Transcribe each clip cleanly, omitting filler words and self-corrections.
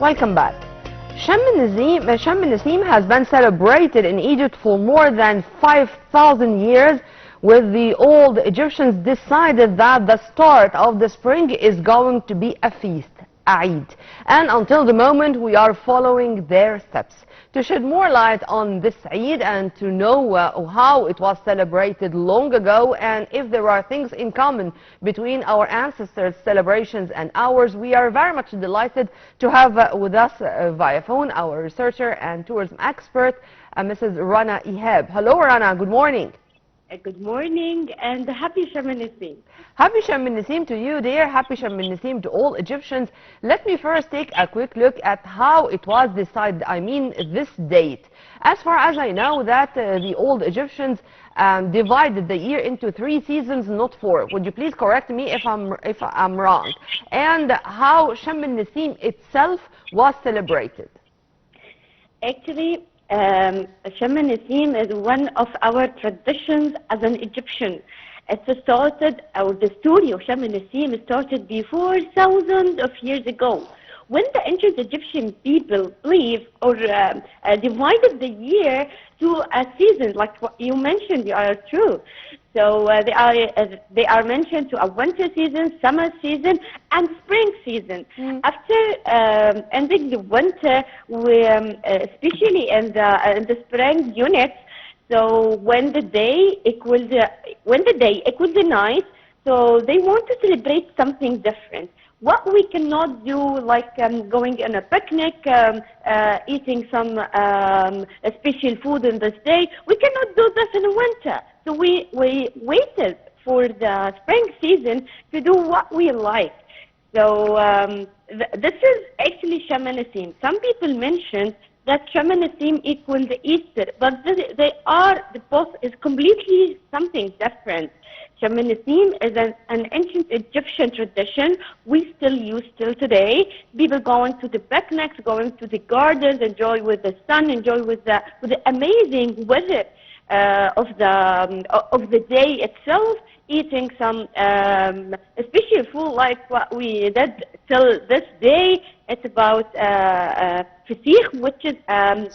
Welcome back. Sham al-Nasim has been celebrated in Egypt for more than 5,000 years, with the old Egyptians decided that the start of the spring is going to be a feast, a Eid. And until the moment we are following their steps. To shed more light on this Eid and to know how it was celebrated long ago and if there are things in common between our ancestors' celebrations and ours, we are very much delighted to have with us via phone our researcher and tourism expert, Mrs. Rana Ehab. Hello, Rana. Good morning. Good morning and happy Sham al-Nasim. Happy Sham al-Nasim to you, dear. Happy Sham al-Nasim to all Egyptians. Let me first take a quick look at how it was decided, I mean this date. As far as I know that the old Egyptians divided the year into 3 seasons, not 4. Would you please correct me if I'm wrong? And how Sham al-Nasim itself was celebrated? Actually, Sham al-Nasim is one of our traditions as an Egyptian. It started, or the story of Sham al-Nasim started before thousands of years ago. When the ancient Egyptian people believed or divided the year to a season, like what you mentioned, you are true. So they are mentioned to a winter season, summer season, and spring season. After ending the winter, especially in the spring units, so when the day equals the night, so they want to celebrate something different. What we cannot do, like going on a picnic, eating some special food in this day, we cannot do this in the winter. So we waited for the spring season to do what we like. So this is actually Sham al-Nasim. Some people mentioned that Sham al-Nasim equals Easter, but the both is completely something different. Sham al-Nasim is an ancient Egyptian tradition we still use till today. People going to the picnics, going to the gardens, enjoy with the sun, enjoy with the amazing weather of the day itself, eating some special food like what we did till this day. It's about fasik, which is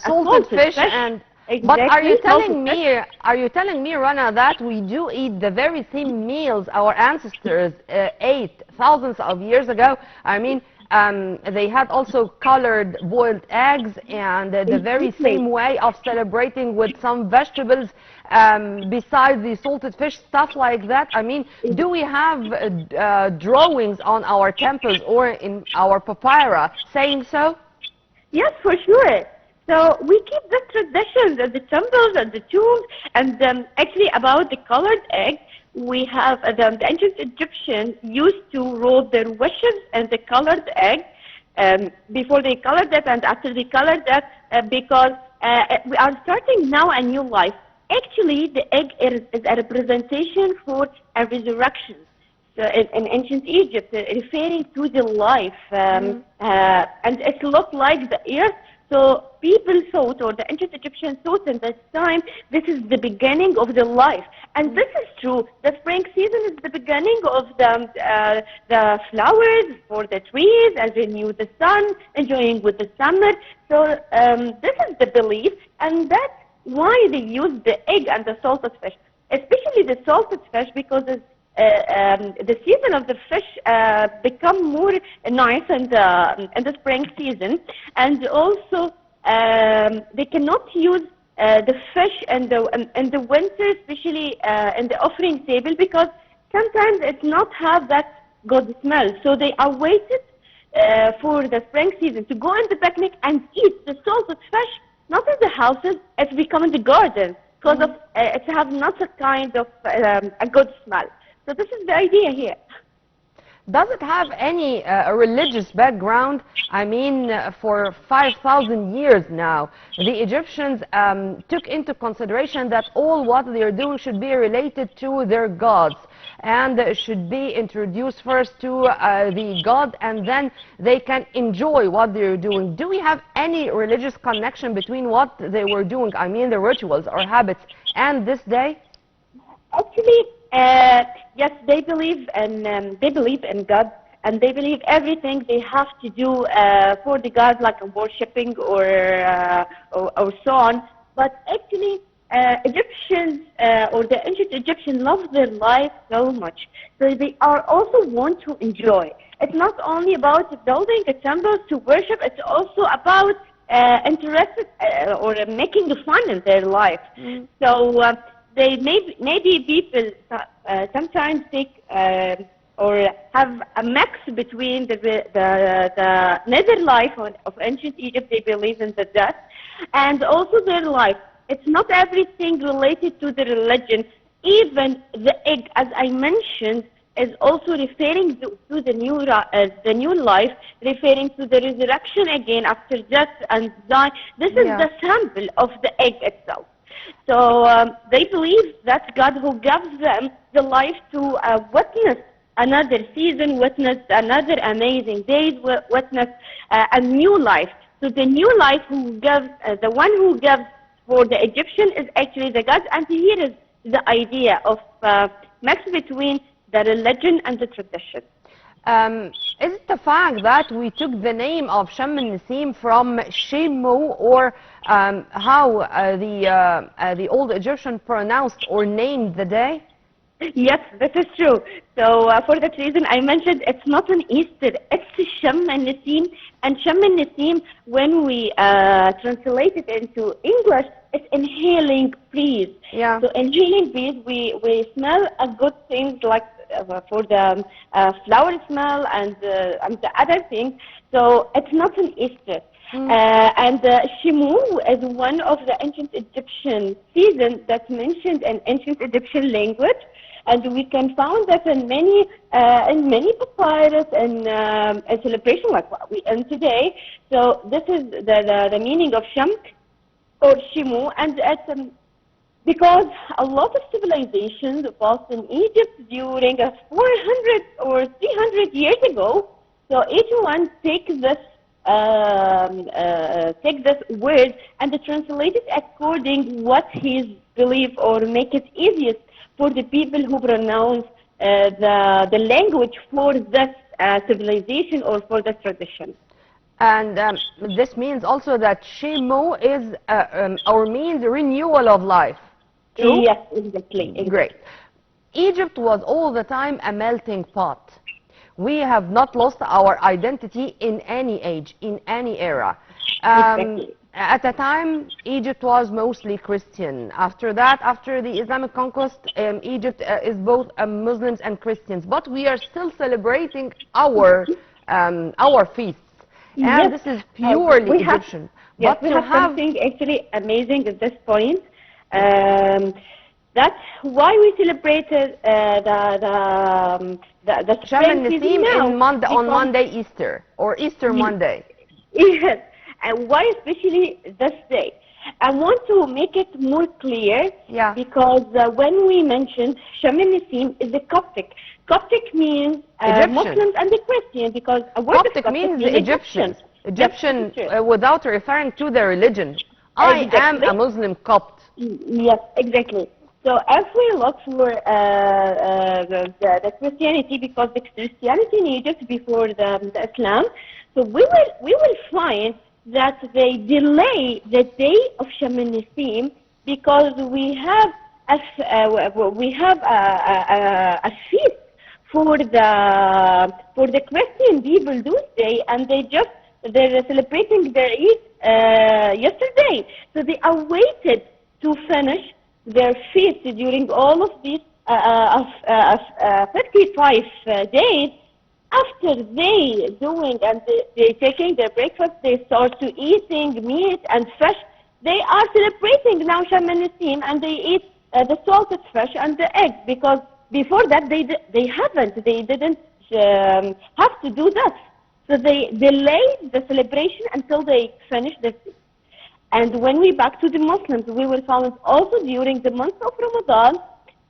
salted fish and. Exactly. But are you telling me, Rana, that we do eat the very same meals our ancestors ate thousands of years ago? I mean, they had also colored boiled eggs and the very same way of celebrating with some vegetables besides the salted fish, stuff like that. I mean, do we have drawings on our temples or in our papyri saying so? Yes, for sure. So we keep the traditions at the temples and the tombs, and actually about the colored egg, we have the ancient Egyptians used to roll their wishes in the colored egg before they colored it and after they colored it because we are starting now a new life. Actually, the egg is a representation for a resurrection. So in ancient Egypt, referring to the life, and it looked like the earth. So people thought, or the ancient Egyptians thought in this time, this is the beginning of the life. And this is true. The spring season is the beginning of the flowers for the trees, as they knew the sun, enjoying with the summer. So this is the belief, and that's why they use the egg and the salted fish, especially the salted fish, because the season of the fish become more nice in the spring season, and also they cannot use the fish in the winter, especially in the offering table, because sometimes it not have that good smell. So they are waited for the spring season to go in the picnic and eat the salted fish, not in the houses. It become in the garden because of it have not a kind of a good smell. So this is the idea here. Does it have any religious background? I mean, for 5,000 years now, the Egyptians took into consideration that all what they are doing should be related to their gods and should be introduced first to the god, and then they can enjoy what they're doing. Do we have any religious connection between what they were doing, I mean the rituals or habits, and this day? Actually, yes, they believe in God, and they believe everything they have to do for the gods, like worshipping or so on. But actually, Egyptians or the ancient Egyptians love their life so much, so they are also want to enjoy. It's not only about building a temple to worship; it's also about interested or making fun in their life. So they maybe people sometimes take or have a mix between the nether life of ancient Egypt. They believe in the death, and also their life. It's not everything related to the religion. Even the egg, as I mentioned, is also referring to the new life, referring to the resurrection again after death and die. This is the sample of the egg itself. So they believe that God who gives them the life to witness another season, witness another amazing days, witness a new life. So the new life who gives, the one who gives for the Egyptian is actually the God. And here is the idea of mix between the religion and the tradition. Is it the fact that we took the name of Shem al-Nessim from Shemu, or how the old Egyptian pronounced or named the day? Yes, that is true. So for that reason, I mentioned it's not an Easter, it's Shem al-Nessim. And Shem al-Nessim, when we translate it into English, it's inhaling breeze. Yeah. So inhaling breeze, we smell a good things like for the flower smell and the other things. So it's not an Easter. And Shemu is one of the ancient Egyptian seasons that's mentioned in ancient Egyptian language, and we can find that in many papyrus and a celebration like what we end today. So this is the meaning of Shem or Shemu, and it's because a lot of civilizations was in Egypt during 400 or 300 years ago. So each one take this word and translate it according what he believe, or make it easiest for the people who pronounce the language for this civilization or for this tradition. And this means also that Shemu is or means renewal of life. True? Yes, exactly. Great. Egypt was all the time a melting pot. We have not lost our identity in any age, in any era. Exactly. At the time, Egypt was mostly Christian. After that, after the Islamic conquest, Egypt is both Muslims and Christians. But we are still celebrating our feasts. And this is purely Egyptian. Yes, we have something actually amazing at this point. That's why we celebrated the Shem al-Nessim on Monday Easter, or Easter Monday. Yes, and why especially this day? I want to make it more clear, because when we mentioned Shem al-Nessim is the Coptic. Coptic means Muslims and the Christian, because a word Coptic means Egyptians. Egyptian without referring to their religion. I am a Muslim Copt. Yes, exactly. So if we look for the Christianity, because the Christianity in Egypt before the Islam, so we will find that they delay the day of Shem al-Nessim, because we have a feast for the Christian people this day, and they're celebrating their Eid yesterday. So they are waited to finish their feast during all of these 55 days. After they doing and they taking their breakfast, they start to eating meat and fish. They are celebrating now Shem al-Nessim, and they eat the salted fish and the eggs, because before that they didn't have to do that. So they delayed the celebration until they finish the feast. And when we back to the Muslims, we will find also during the month of Ramadan,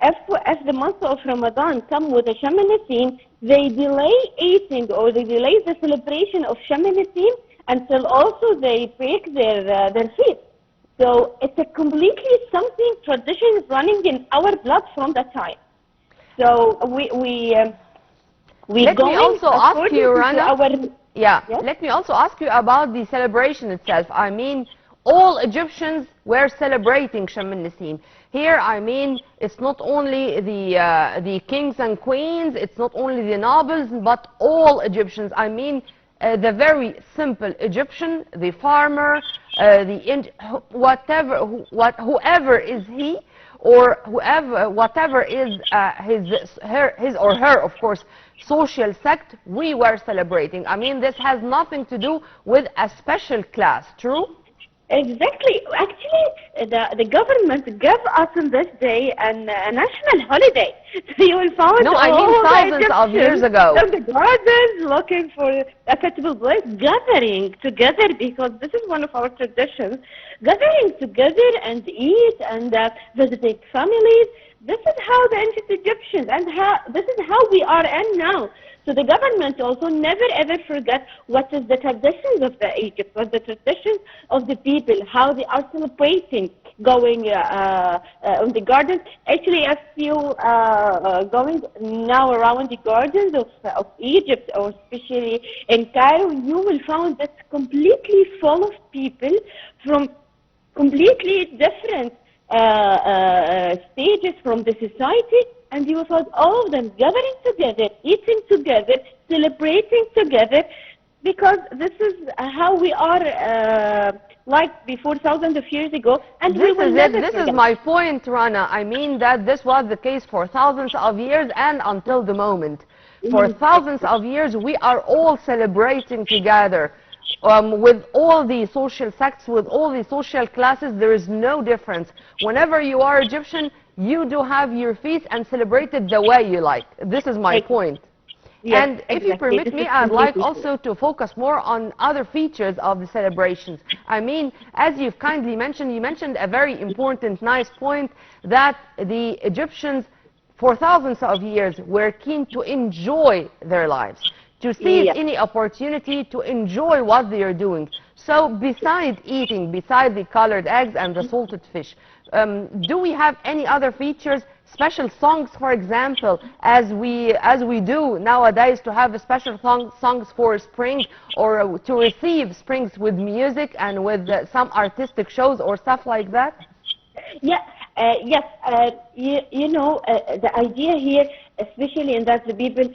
if the month of Ramadan come with a Shem al-Nessim, they delay eating, or they delay the celebration of Shem al-Nessim until also they break their feast. So it's a completely something tradition running in our blood from that time. So We're Let me going also ask you, according to Rana. our... Yeah, Yes? let me also ask you about the celebration itself. I mean, all Egyptians were celebrating Sham al-Nasim. Here, I mean, it's not only the kings and queens, it's not only the nobles, but all Egyptians. I mean, the very simple Egyptian, the farmer, whoever is he, or whatever is his or her, of course, social sect, we were celebrating. I mean, this has nothing to do with a special class, true? Exactly. Actually, the government gave us on this day a national holiday. So you will find No, I mean all the thousands of years Egyptians ago. in the gardens looking for a suitable place, gathering together, because this is one of our traditions, gathering together and eat and visiting families. This is how the ancient Egyptians, and this is how we are in now. So the government also never ever forget what is the traditions of the Egypt, what the traditions of the people, how they are celebrating, going on the gardens. Actually, if you going now around the gardens of Egypt, or especially in Cairo, you will find that completely full of people from completely different stages from the society, and you will find all of them gathering together, eating together, celebrating together, because this is how we are like before thousands of years ago, and we This will is it. never This is forget. my point, Rana. I mean that this was the case for thousands of years and until the moment. For thousands of years, we are all celebrating together. With all the social sects, with all the social classes, there is no difference. Whenever you are Egyptian, you do have your feast and celebrate it the way you like. This is my point. Yes, And if you exactly. permit This me, is I'd like completely true. also to focus more on other features of the celebrations. I mean, as you've kindly mentioned, you mentioned a very important, nice point, that the Egyptians for thousands of years were keen to enjoy their lives, to seize Yes. any opportunity to enjoy what they are doing. So beside eating, beside the colored eggs and the salted fish, do we have any other features, special songs, for example, as we do nowadays, to have a special songs for spring, or to receive springs with music and with some artistic shows or stuff like that? Yeah, yes, you know, the idea here, especially in that the people,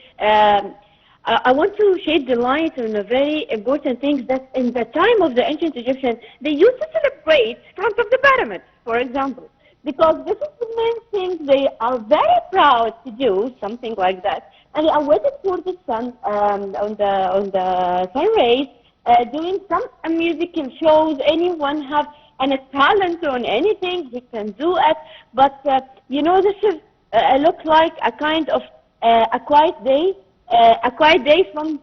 I want to shed the light on a very important thing, that in the time of the ancient Egyptians, they used to celebrate front of the pyramids, for example, because this is the main thing they are very proud to do, something like that, and they are waiting for the sun on the sun rays, doing some musical shows. Anyone have and a talent on anything, he can do it. But you know, this is look like a kind of a quiet day from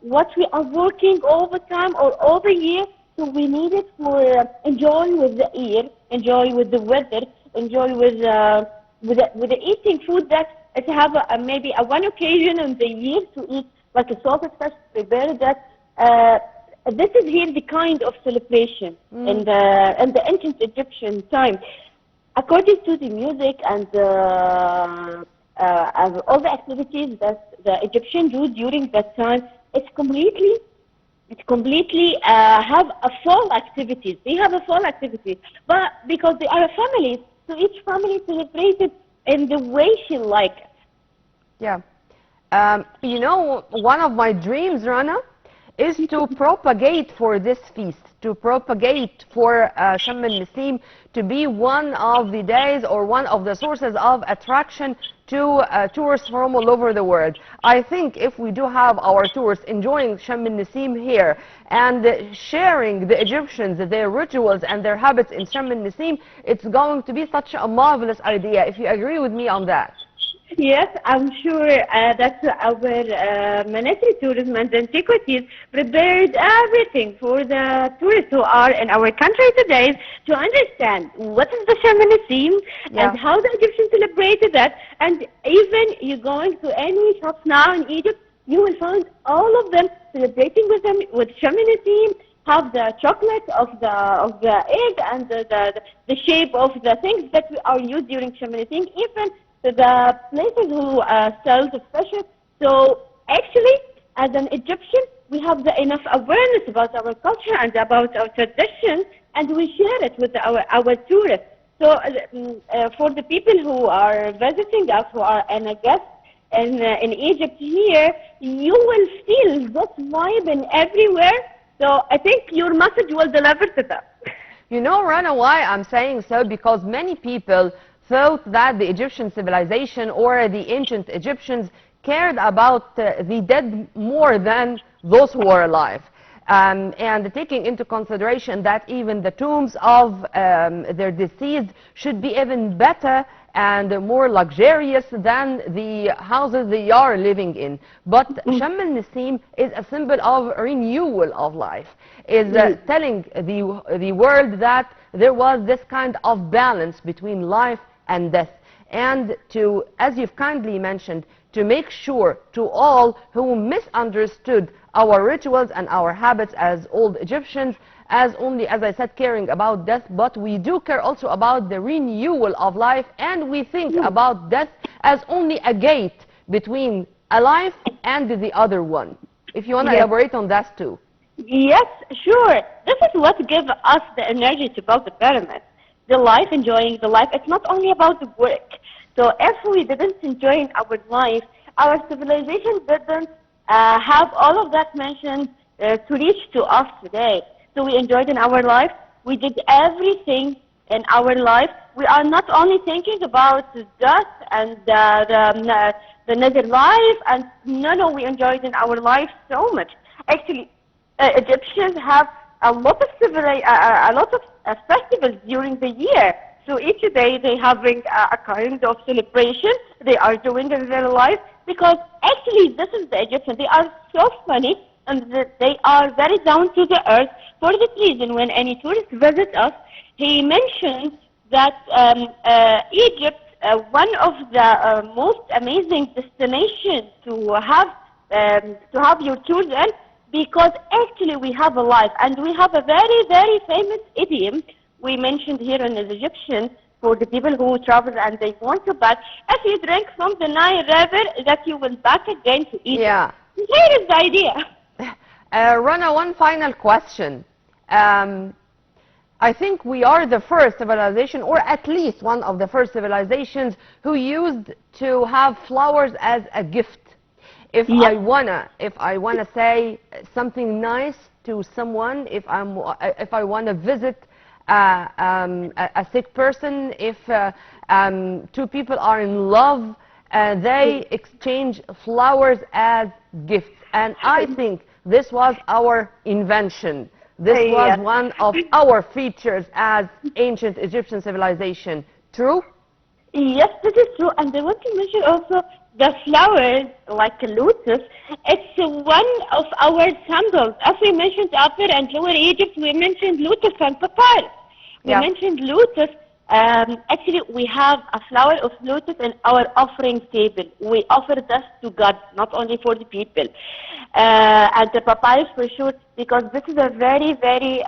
what we are working all the time or all the year. So we need it for enjoy with the ear, enjoy with the weather, enjoy with the eating food, that to have maybe a one occasion in the year to eat like a salted fish, prepare that. This is here the kind of celebration in the ancient Egyptian time. According to the music and all the activities that the Egyptians do during that time, it's completely have a fall activities. They have a fall activity, but because they are families, so each family celebrated in the way she like it. Yeah. You know, one of my dreams, Rana, is to propagate for this feast, to propagate for Sham al-Nasim to be one of the days or one of the sources of attraction to tourists from all over the world. I think if we do have our tourists enjoying Sham al-Nasim here and sharing the Egyptians, their rituals and their habits in Sham al-Nasim, it's going to be such a marvelous idea, if you agree with me on that. Yes, I'm sure that our Ministry of Tourism and Antiquities prepared everything for the tourists who are in our country today to understand what is the Shamanism and how the Egyptians celebrated that. And even you going to any shops now in Egypt, you will find all of them celebrating with them with Shamanism. Have the chocolate of the egg and the shape of the things that we are used during Shamanism. Even the places who sell the fish. So actually, as an Egyptian, we have the enough awareness about our culture and about our traditions, and we share it with our tourists. So for the people who are visiting us, who are in a guest in Egypt here, you will feel this vibe in everywhere. So I think your message will deliver to them. You know, Rana, why I'm saying so? Because many people thought that the Egyptian civilization or the ancient Egyptians cared about the dead more than those who are alive. And taking into consideration that even the tombs of their deceased should be even better and more luxurious than the houses they are living in. But Sham al-Nasim is a symbol of renewal of life, is telling the world that there was this kind of balance between life and death. And to, as you've kindly mentioned, to make sure to all who misunderstood our rituals and our habits as old Egyptians as only, as I said, caring about death, but we do care also about the renewal of life, and we think about death as only a gate between a life and the other one. If you want to elaborate on that too. Yes, sure. This is what gives us the energy to build the pyramid. The life, enjoying the life. It's not only about the work. So if we didn't enjoy our life, our civilization didn't have all of that mentioned to reach to us today. So we enjoyed in our life. We did everything in our life. We are not only thinking about death and the nether life, and no, we enjoyed in our life so much. Actually, Egyptians have a lot of festivals during the year. So each day they having a kind of celebration they are doing in their life, because actually this is the Egyptians. They are so funny and they are very down to the earth. For this reason, when any tourist visits us, he mentions that Egypt, one of the most amazing destinations to have your tours in, because actually we have a life, and we have a very, very famous idiom we mentioned here in the Egyptian for the people who travel and they want to back. If you drink from the Nile River, that you will back again to Egypt. Yeah. Here is the idea. Rana, one final question. I think we are the first civilization, or at least one of the first civilizations, who used to have flowers as a gift. If I wanna say something nice to someone, if I wanna visit a sick person, if two people are in love, they exchange flowers as gifts. And I think this was our invention. This was one of our features as ancient Egyptian civilization. True? Yes, this is true. And I want to mention also the flowers, like lotus. It's one of our symbols. As we mentioned Upper and Lower Egypt, we mentioned lotus and papyrus. We mentioned lotus. Actually, we have a flower of lotus in our offering table. We offer this to God, not only for the people. And the papyrus for sure, because this is a very, very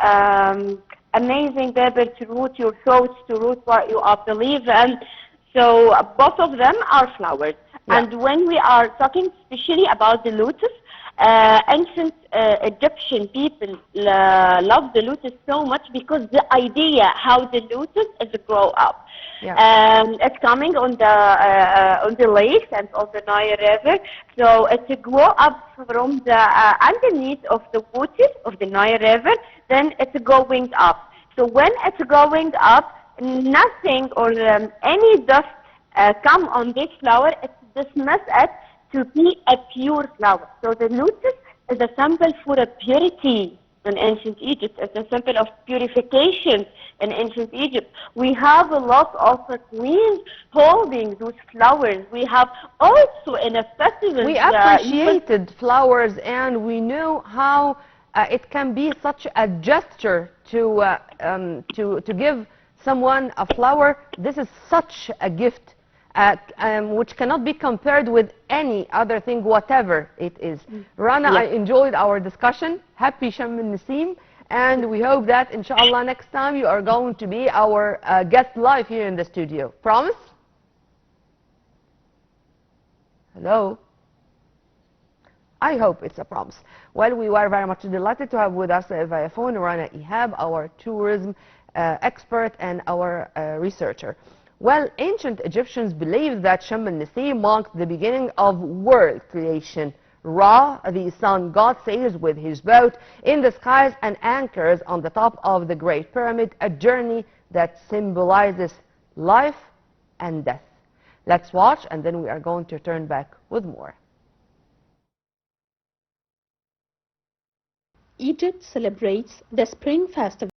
amazing paper to root your thoughts, to root what you are believe in. So both of them are flowers. And when we are talking especially about the lotus, ancient Egyptian people love the lotus so much because the idea how the lotus is grow up. It's coming on the lakes and on the Nile River. So it's grow up from the underneath of the water of the Nile River. Then it's going up. So when it's going up, nothing or any dust come on this flower. It's dismissed it to be a pure flower. So the lotus is a symbol for a purity in ancient Egypt. It's a symbol of purification in ancient Egypt. We have a lot of queens holding those flowers. We have also in a festival. We appreciated flowers, and we knew how it can be such a gesture to give someone a flower. This is such a gift. Which cannot be compared with any other thing, whatever it is. Rana, I enjoyed our discussion. Happy Sham al-Nasim, and we hope that, inshallah, next time you are going to be our guest live here in the studio. Promise? Hello? I hope it's a promise. Well, we were very much delighted to have with us via phone Rana Ehab, our tourism expert and our researcher. Well, ancient Egyptians believed that Shem al-Nessim marked the beginning of world creation. Ra, the sun god, sails with his boat in the skies and anchors on the top of the Great Pyramid, a journey that symbolizes life and death. Let's watch, and then we are going to turn back with more. Egypt celebrates the Spring Festival